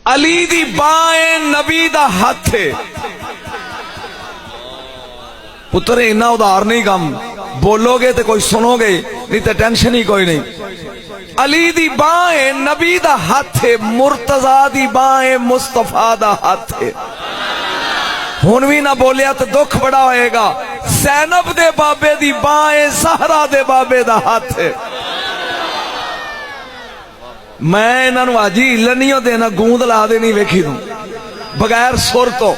علی دی بائیں نبی دا ہاتھ ہے پتر انہا ادھار نہیں کم بولو گے تو کوئی سنو گے نہیں تو ٹینشن ہی کوئی نہیں علی دی بائیں نبی دا ہاتھ ہے مرتضی دی بائیں مصطفیٰ دا ہاتھ ہے ہون بھی نہ بولیا تو دکھ بڑا ہوئے گا زینب دے بابے دی بائیں زہرا دے بابے دا ہاتھ ہے میں انہوں آجی لنیوں دینا گوند لا دینی ویکھی دوں بغیر سور تو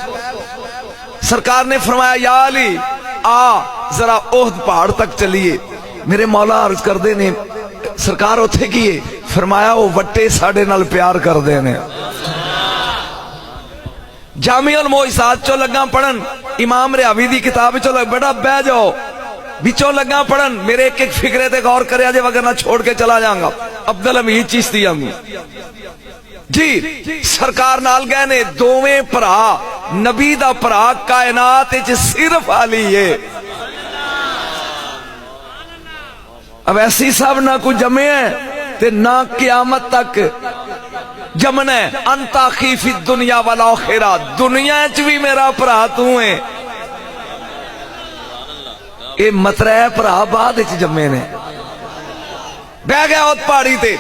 سرکار نے فرمایا یا علی ذرا احد پہاڑ تک چلیے میرے مولا عرض کر دینے سرکار اتھے کیے فرمایا وہ وٹے ساڑے نال پیار کر دینے جامع المعجزات چو لگا پڑھن امام ریاوی دی کتاب چو لگ بیٹا بہ جاؤ بچوں لگا پڑھن میرے ایک ایک فکرے تے غور کرے آجے وگر نہ چھوڑ کے چلا جاؤں گا عبدالحمید چشتی جی سرکار نال گئے نے دوویں پرا نبی دا پرا کائنات صرف علی ہے اب ایسی سب نہ کوئی جمع ہے تے نہ قیامت تک جمنا ہے انتا خیف الدنیا والآخرہ دنیا چوی میرا پرا تو ہے اے مطرح پرا بعد اچھ جمعے نے بہ گیا ہوت پاڑی تے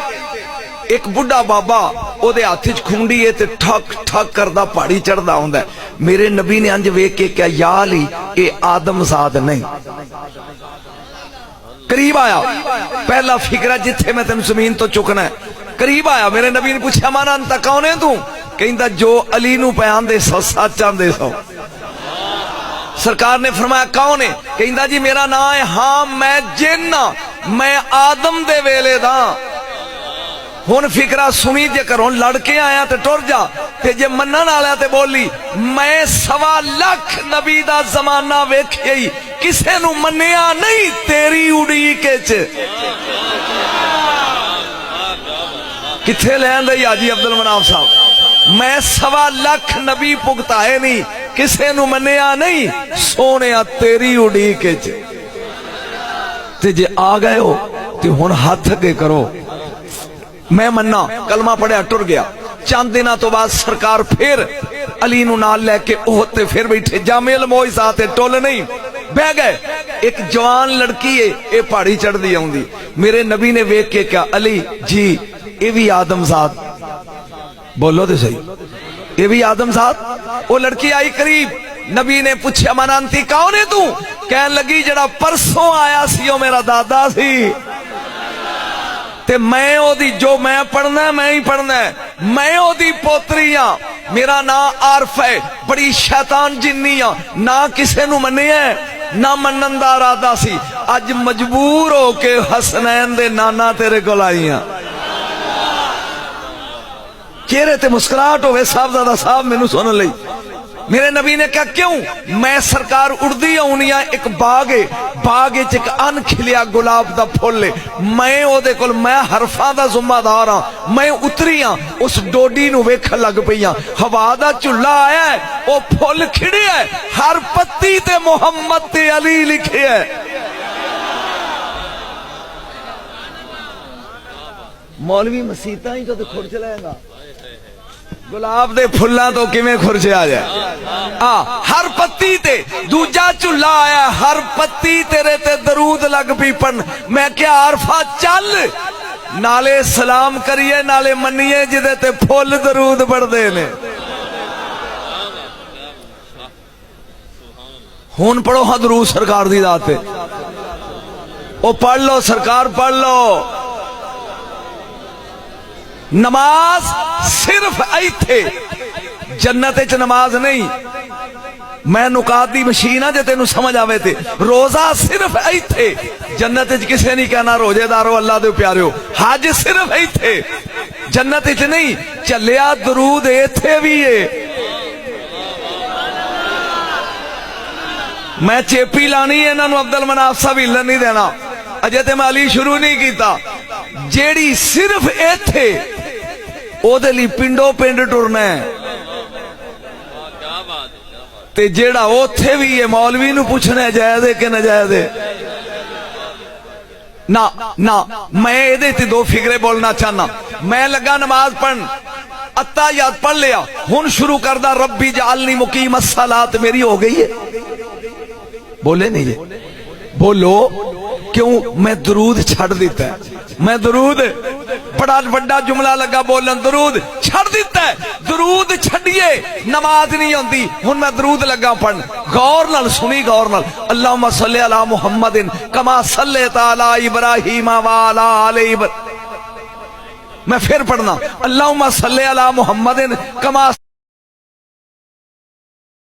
ایک بڑھا بابا او دے ہاتھ وچ کھونڈی ہے تے ٹھک ٹھک کردہ پاڑی چڑھدا ہوندا ہے میرے نبی نے انج ویکھ کے کیا یا علی اے آدم زاد نہیں قریب آیا پہلا فکرہ جتھے میں تم زمین تو چکنا ہے قریب آیا میرے نبی نے پوچھا مانا انتا کون ہے تو کہندہ جو علی نو پیان دے سو سچان دے سو سرکار نے فرمایا کون ہے کہندہ جی میرا نام ہے ہاں میں جن میں آدم دے ویلے دا ہون فکرہ سنی جے کروں لڑکے آیا تے ٹور جا تے جے منن آلیا تے بولی میں 1.25 لاکھ نبی دا زمانہ ویکھئی کسے نو منیا نہیں تیری اڑی کے کتھے لین رہی آجی عبدالمناف صاحب میں 1.25 لاکھ نبی پگتا ہے نہیں کسے نو منیا نہیں سونے تیری اڑی کے تے جے آ گئے ہو تے ہون ہاتھ کے کرو میں مننا کلمہ پڑھے اٹر گیا چاند دینا تو بعد سرکار پھر علی نو نال لے کے اوہتے پھر بیٹھے جامع المعجزات ٹول نہیں بہ گئے ایک جوان لڑکی ہے اے پہاڑی چڑھ دی ہوں دی میرے نبی نے ویک کے کہا علی جی اے بھی آدم زاد بولو دے صحیح اے بھی آدم زاد وہ لڑکی آئی قریب نبی نے پوچھا منانتی کون ہے تو کہن لگی جڑا پرسوں آیا سیو میرا دادا سی تے میں او دی جو میں پڑھنا ہے میں ہی پڑھنا ہے میں او دی پوتریاں میرا نام عارف ہے بڑی شیطان جنیاں نہ کسے نو منی ہے نہ منندار آدھا سی اج مجبور ہو کے حسنین دے نانا تیرے کو لائیاں چہرے تے مسکراہٹ ہوئے صاحب زیادہ صاحب میں نو سن لئی میرے نبی نے کہا کیوں میں سرکار اڑدی ہونیا ایک باغے باغے چک ان کھلیا گلاب دا پھولے میں او دے کل میں حرفاں دا ذمہ دار ہاں میں اتریاں اس ڈوڈی نو ویکھ لگ پیاں ہوا دا چلا آیا ہے او پھول کھڑی ہے ہر پتی تے محمد تے علی لکھے ہے مولوی مسیطہ ہی تو کھڑ چلائے گا گلاب دے پھلاں تو کمیں کھرچے آ جائے ہر پتی تے دوجا چلا آیا ہر پتی تیرے تے درود لگ پی پن میں کیا عارفہ چل نالے سلام کریے نالے منیے جدے تے پھول درود بڑھ دینے ہون پڑھو ہاں درود سرکار دی داتے او پڑھ لو سرکار پڑھ لو نماز صرف ایتھے جنت اچ نماز نہیں میں نکات دی مشینہ جے تینوں سمجھ آوے تھے روزہ صرف ایتھے جنت اچ کسے نہیں کہنا روزے دارو اللہ دے پیارے ہو حج صرف ایتھے جنت اچ نہیں چلیا درود ایتھے بھی ہے میں چیپی لانی ہے انہوں عبدالمناف صاحب ہلن نہیں دینا اجے تے میں علی شروع نہیں کیتا جیڑی صرف ایتھے او دے لی پنڈو پنڈ ٹرنا ہے تے جیڑا اوتھے بھی ہے مولوی نو پوچھنا ہے جائز ہے کہ نہ جائز ہے نہ میں دے تے دو فکرے بولنا چاہنا میں لگا نماز پڑھن اتحیات پڑھ لیا، ہن شروع کردہ ربی جعلنی مقیم الصلاۃ میری ہو گئی ہے؟ بولے نہیں جی، بولو کیوں؟ میں درود چھڑ دیتا ہے، میں درود بڑا بڑا جملہ لگا بولن، درود چھڑ دیتا ہے، درود چھڑیے نماز نہیں ہوندی، ہن میں درود لگا پڑھن، غور نال سنی، غور نال، اللہم صلی علی محمد کما صلیت علی ابراہیم وعلی آل ابراہیم، میں پھر پڑھنا، اللہم صلی علی محمد کما